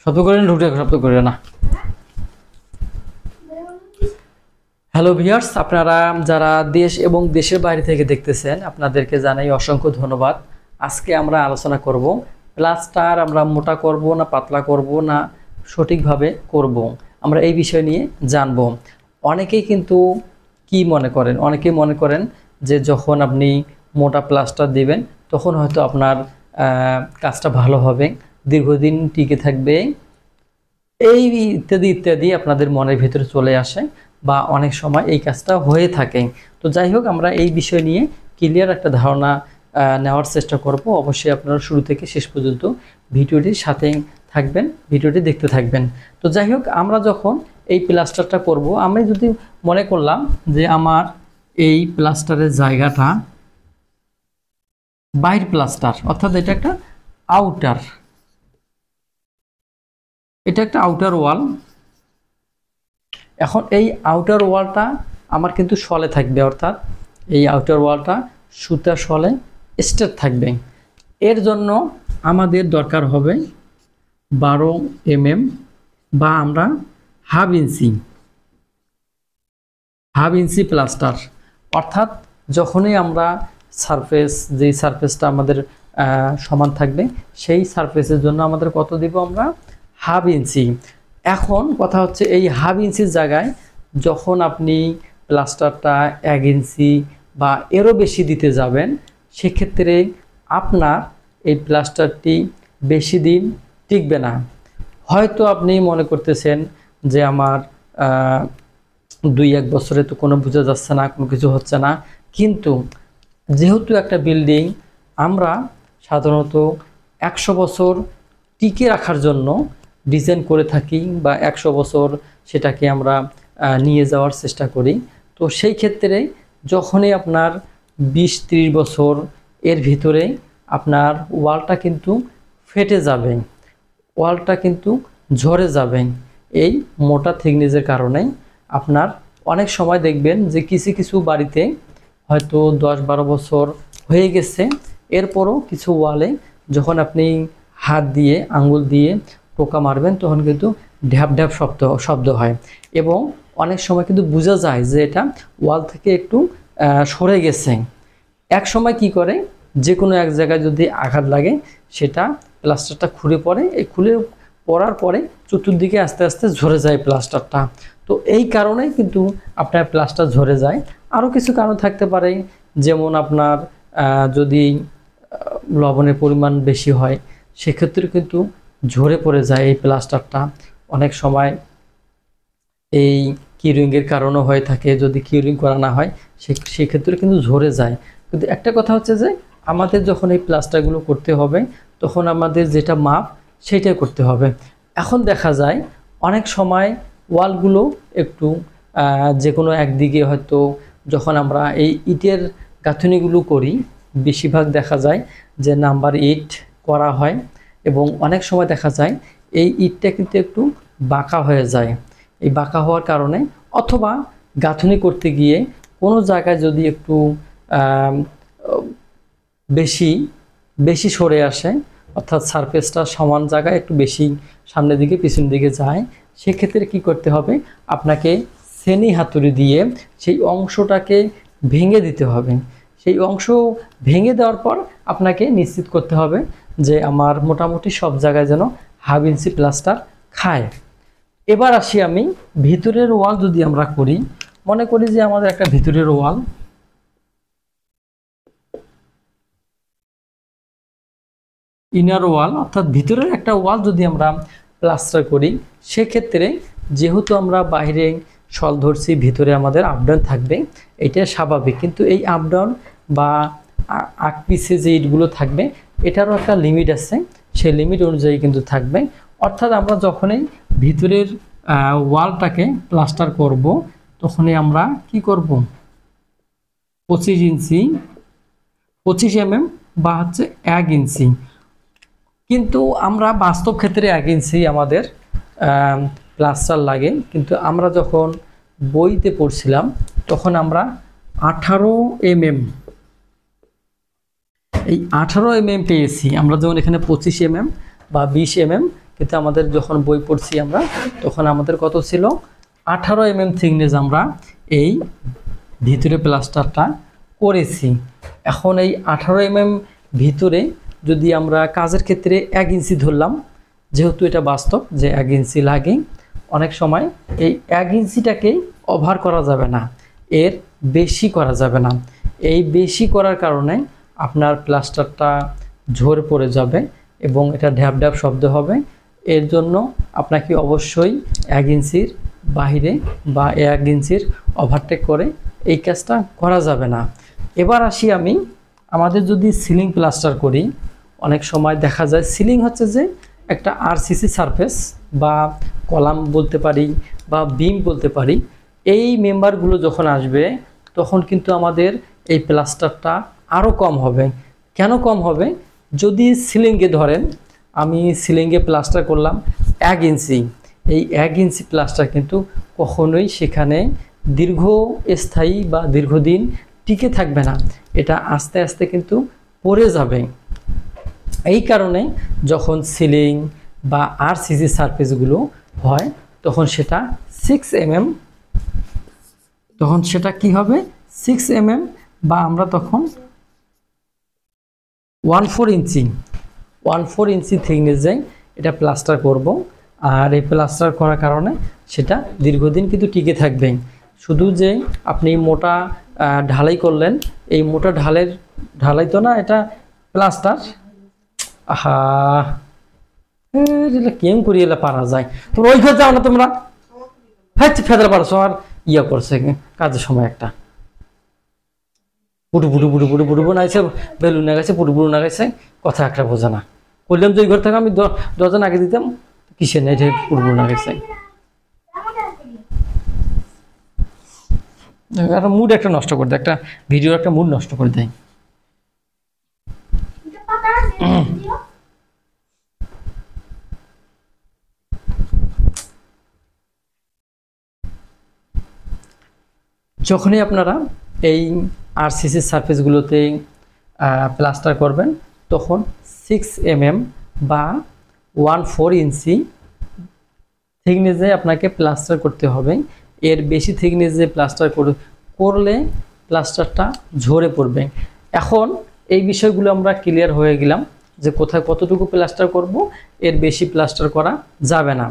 শব্দ করে ঢুকতে শব্দ করে না। হ্যালো ভিউয়ার্স, আপনারা যারা দেশ এবং দেশের বাইরে থেকে দেখতেছেন আপনাদেরকে জানাই অসংখ্য ধন্যবাদ। আজকে আমরা আলোচনা করব প্লাস্টার আমরা মোটা করব না পাতলা করব না সঠিকভাবে করব, আমরা এই বিষয় নিয়ে জানব। অনেকেই কিন্তু কি মনে করেন, অনেকেই মনে করেন যে যখন আপনি মোটা প্লাস্টার দিবেন তখন হয়তো আপনার কাজটা ভালো হবে, দীর্ঘদিন টিকে থাকবে, এই ইত্যাদি ইত্যাদি আপনাদের মনের ভিতরে চলে আসে বা অনেক সময় এই কাজটা হয়ে থাকে। তো যাই হোক, আমরা এই বিষয় নিয়ে ক্লিয়ার একটা ধারণা নেওয়ার চেষ্টা করব। অবশ্যই আপনারা শুরু থেকে শেষ পর্যন্ত ভিডিওটির সাথে থাকবেন, ভিডিওটি দেখতে থাকবেন। তো যাই হোক, আমরা যখন এই প্লাস্টারটা করব, আমি যদি মনে করলাম যে আমার এই প্লাস্টারের জায়গাটা বাইর প্লাস্টার, অর্থাৎ এটা একটা আউটার, এটা একটা আউটার ওয়াল। এখন এই আউটার ওয়ালটা আমার কিন্তু শলে থাকবে, অর্থাৎ এই আউটার ওয়ালটা সুতার শলে স্ট্রেট থাকবে। এর জন্য আমাদের দরকার হবে 12 mm বা আমরা হাফ ইঞ্চি প্লাস্টার। অর্থাৎ যখনই আমরা সারফেস, যেই সারফেসটা আমাদের সমান থাকবে সেই সারফেসের জন্য আমাদের কত দিব আমরা, হাফ ইঞ্চি। এখন কথা হচ্ছে এই হাফ ইঞ্চির জায়গায় যখন আপনি প্লাস্টারটা 1 ইঞ্চি বা এরও বেশি দিতে যাবেন, সেক্ষেত্রে আপনার এই প্লাস্টারটি বেশি দিন টিকবে না। হয়তো আপনি মনে করতেছেন যে আমার 2-1 বছরে তো কোনো বোঝা যাচ্ছে না, কোনো কিছু হচ্ছে না, কিন্তু যেহেতু একটা বিল্ডিং আমরা সাধারণত 100 বছর টিকে রাখার জন্য ডিজাইন করে থাকি বা 100 বছর সেটাকে আমরা নিয়ে যাওয়ার চেষ্টা করি। তো সেই ক্ষেত্রে যখনই আপনার 20-30 বছর এর ভিতরে আপনার ওয়ালটা কিন্তু ফেটে যাবে, ওয়ালটা কিন্তু ঝরে যাবে এই মোটা থিকনেসের কারণে। আপনার অনেক সময় দেখবেন যে কিছু কিছু বাড়িতে হয়তো 10-12 বছর হয়ে গেছে, এরপরও কিছু ওয়ালে যখন আপনি হাত দিয়ে আঙ্গুল দিয়ে টোকা মারবেন তখন কিন্তু ঢ্যাপ ঢ্যাপ শব্দ হয় এবং অনেক সময় কিন্তু বোঝা যায় যে এটা ওয়াল থেকে একটু সরে গেছে। এক সময় কি করে, যে কোনো এক জায়গায় যদি আঘাত লাগে সেটা প্লাস্টারটা খুলে পড়ে, এই খুলে পড়ার পরে চতুর্দিকে আস্তে আস্তে ঝরে যায় প্লাস্টারটা। তো এই কারণে কিন্তু আপনার প্লাস্টার ঝরে যায়। আরও কিছু কারণ থাকতে পারে, যেমন আপনার যদি লবণের পরিমাণ বেশি হয় সেক্ষেত্রে কিন্তু ঝরে পড়ে যায় এই প্লাস্টারটা। অনেক সময় এই কিউরিংয়ের কারণও হয়ে থাকে, যদি কিউরিং করা না হয় সেক্ষেত্রে কিন্তু ঝরে যায়। কিন্তু একটা কথা হচ্ছে যে আমাদের যখন এই প্লাস্টারগুলো করতে হবে তখন আমাদের যেটা মাপ সেটাই করতে হবে। এখন দেখা যায় অনেক সময় ওয়ালগুলো একটু যে কোনো একদিকে হয়তো যখন আমরা এই ইটের গাঁথনিগুলো করি বেশিরভাগ দেখা যায় যে নাম্বার ইট করা হয় এবং অনেক সময় দেখা যায় এই ইটটা কিন্তু একটু বাঁকা হয়ে যায়। এই বাঁকা হওয়ার কারণে অথবা গাঁথনি করতে গিয়ে কোনো জায়গায় যদি একটু বেশি সরে আসে, অর্থাৎ সারফেসটা সমান জায়গায় একটু বেশি সামনের দিকে পিছন দিকে যায়, সেক্ষেত্রে কি করতে হবে, আপনাকে সেনি হাতুড়ি দিয়ে সেই অংশটাকে ভেঙে দিতে হবে। সেই অংশ ভেঙে দেওয়ার পর আপনাকে নিশ্চিত করতে হবে যে আমার মোটামুটি সব জায়গায় যেন হাফ ইঞ্চি প্লাস্টার খায়। এবার আসি আমি ভিতরের ওয়াল যদি আমরা করি, মনে করি যে আমাদের একটা ভিতরের ওয়াল, ইনার ওয়াল অর্থাৎ ভিতরের একটা ওয়াল যদি আমরা প্লাস্টার করি, সেক্ষেত্রে যেহেতু আমরা বাইরে শল ধরছি ভিতরে আমাদের আপডাউন থাকবে, এটা স্বাভাবিক। কিন্তু এই আপডাউন বা আগ পিছে যে ইটগুলো থাকবে এটারও একটা লিমিট আছে, সেই লিমিট অনুযায়ী কিন্তু থাকবে। অর্থাৎ আমরা যখনই ভিতরের ওয়ালটাকে প্লাস্টার করব তখনই আমরা কি করব, 25 mm বা হচ্ছে 1 ইঞ্চি। কিন্তু আমরা বাস্তব ক্ষেত্রে 1 ইঞ্চি আমাদের প্লাস্টার লাগে, কিন্তু আমরা যখন বইতে পড়ছিলাম তখন আমরা 18 mm, এই 18 mm পেয়েছি। আমরা যেমন এখানে 25 mm বা 20 mm, কিন্তু আমাদের যখন বই পড়ছি আমরা তখন আমাদের কত ছিল 18 mm থিকনেস আমরা এই ভিতরে প্লাস্টারটা করেছি। এখন এই 18 mm ভিতরে যদি আমরা কাজের ক্ষেত্রে 1 ইঞ্চি ধরলাম, যেহেতু এটা বাস্তব যে 1 ইঞ্চি লাগে, অনেক সময় এই 1 ইঞ্চিটাকেই ওভার করা যাবে না, এর বেশি করা যাবে না। এই বেশি করার কারণে আপনার প্লাস্টারটা ঝরে পড়ে যাবে এবং এটা ঢ্যাপ ঢ্যাপ শব্দ হবে। এর জন্য আপনাকে অবশ্যই 1 ইঞ্চির বাইরে বা 1 ইঞ্চির ওভারটেক করে এই কাজটা করা যাবে না। এবার আসি আমি, আমাদের যদি সিলিং প্লাস্টার করি, অনেক সময় দেখা যায় সিলিং হচ্ছে যে একটা আরসিসি সারফেস বা কলাম বলতে পারি বা বিম বলতে পারি, এই মেম্বারগুলো যখন আসবে তখন কিন্তু আমাদের এই প্লাস্টারটা আরও কম হবে। কেন কম হবে? যদি সিলিংয়ে ধরেন আমি সিলিংয়ে প্লাস্টার করলাম 1 ইঞ্চি, এই 1 ইঞ্চি প্লাস্টার কিন্তু কখনোই সেখানে দীর্ঘস্থায়ী বা দীর্ঘদিন টিকে থাকবে না, এটা আস্তে আস্তে কিন্তু পড়ে যাবে। এই কারণে যখন সিলিং বা আরসিসি সারফেসগুলো হয় তখন সেটা 6 mm, তখন সেটা কি হবে 6 mm বা আমরা তখন 1/4 ইঞ্চি থিকনেসে এটা প্লাস্টার করব। আর এই প্লাস্টার করার কারণে সেটা দীর্ঘদিন কিন্তু টিকে থাকবে। শুধু যে আপনি মোটা ঢালাই করলেন, এই মোটা ঢালাই তো না, এটা প্লাস্টার। কেম করি এলে পারা যায়, তোমরা ওই ঘর যাও না, তোমরা ফেদরা পারছো আর ইয়া করছে কাজের সময় একটা পুটু পুটু পুটু পুটু পুটু নাইছে, বেলুন না গেছে, পুটু পুটু না গেছে, কথা একটা বোঝে না। বললাম যে ওই ঘর থেকে আমি 10 জন আগে দিতাম, কিসের নেই পুটু পুটু না গেছে। একটা মুড একটা নষ্ট করে দেয়, একটা ভিডিওর একটা মুড নষ্ট করে দেয়। যখনই আপনারা এই আরসিসি সারফেসগুলোতে প্লাস্টার করবেন তখন 6 mm বা 1/4 ইঞ্চি থিকনেসে আপনাকে প্লাস্টার করতে হবে। এর বেশি থিকনেসে প্লাস্টার করলে প্লাস্টারটা ঝরে পড়বে। এখন এই বিষয়গুলো আমরা ক্লিয়ার হয়ে গেলাম যে কোথায় কতটুকু প্লাস্টার করব, এর বেশি প্লাস্টার করা যাবে না।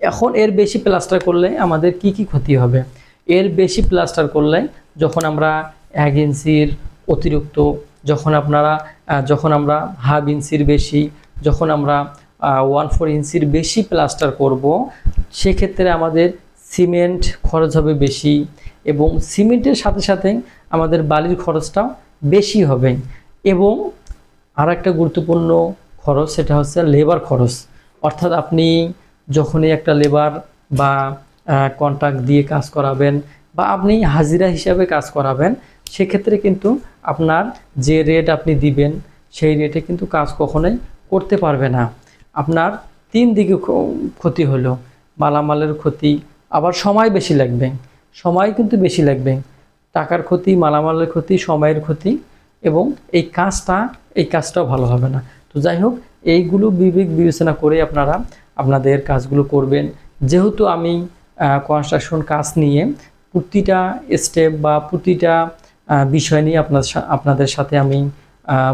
এখন এর বেশি প্লাস্টার করলে আমাদের কি কি ক্ষতি হবে? এর বেশি প্লাস্টার করলে যখন আমরা 1 ইঞ্চির অতিরিক্ত, যখন আমরা 1/2 ইঞ্চির বেশি, যখন আমরা 1/4 ইঞ্চির বেশি প্লাস্টার করব, সেক্ষেত্রে আমাদের সিমেন্ট খরচ হবে বেশি এবং সিমেন্টের সাথে সাথে আমাদের বালির খরচটাও বেশি হবে। এবং আর একটা গুরুত্বপূর্ণ খরচ, সেটা হচ্ছে লেবার খরচ। অর্থাৎ আপনি যখনই একটা লেবার বা কন্ট্রাক্ট দিয়ে কাজ করাবেন বা আপনি হাজিরা হিসাবে কাজ করাবেন, সেক্ষেত্রে কিন্তু আপনার যে রেট আপনি দিবেন সেই রেটে কিন্তু কাজ কখনোই করতে পারবে না। আপনার 3 দিকে ক্ষতি হলো, মালামালের ক্ষতি, আবার সময় বেশি লাগবে, সময় কিন্তু বেশি লাগবে, টাকার ক্ষতি, মালামালের ক্ষতি, সময়ের ক্ষতি, এবং এই কাজটাও ভালো হবে না। তো যাই হোক, এইগুলো বিবেচনা করে আপনারা আপনাদের কাজগুলো করবেন। যেহেতু আমি কনস্ট্রাকশন কাজ নিয়ে প্রতিটা স্টেপ বা প্রতিটা বিষয় নিয়ে আপনাদের সাথে আমি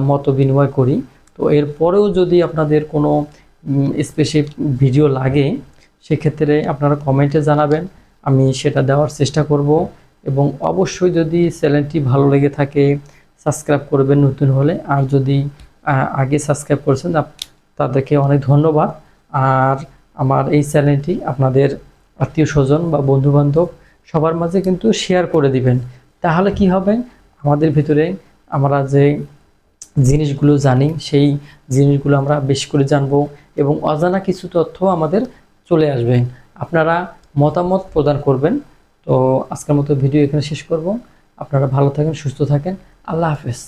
মত বিনিময় করি, তো এরপরেও যদি আপনাদের কোনো স্পেসিফিক ভিডিও লাগে সেক্ষেত্রে আপনারা কমেন্টে জানাবেন, আমি সেটা দেওয়ার চেষ্টা করব। এবং অবশ্যই যদি চ্যানেলটি ভালো লেগে থাকে সাবস্ক্রাইব করবেন নতুন হলে, আর যদি আগে সাবস্ক্রাইব করেছেন তাদেরকে অনেক ধন্যবাদ। আর আমার এই চ্যানেলটি আপনাদের আত্মীয় স্বজন বা বন্ধুবান্ধব সবার মাঝে কিন্তু শেয়ার করে দিবেন। তাহলে কি হবে, আমাদের ভিতরে আমরা যে জিনিসগুলো জানি সেই জিনিসগুলো আমরা বেশি করে জানবো এবং অজানা কিছু তথ্য আমাদের চলে আসবে। আপনারা মতামত প্রদান করবেন। তো আজকের মতো ভিডিও এখানে শেষ করব। আপনারা ভালো থাকেন, সুস্থ থাকেন। আল্লাহ হাফেজ।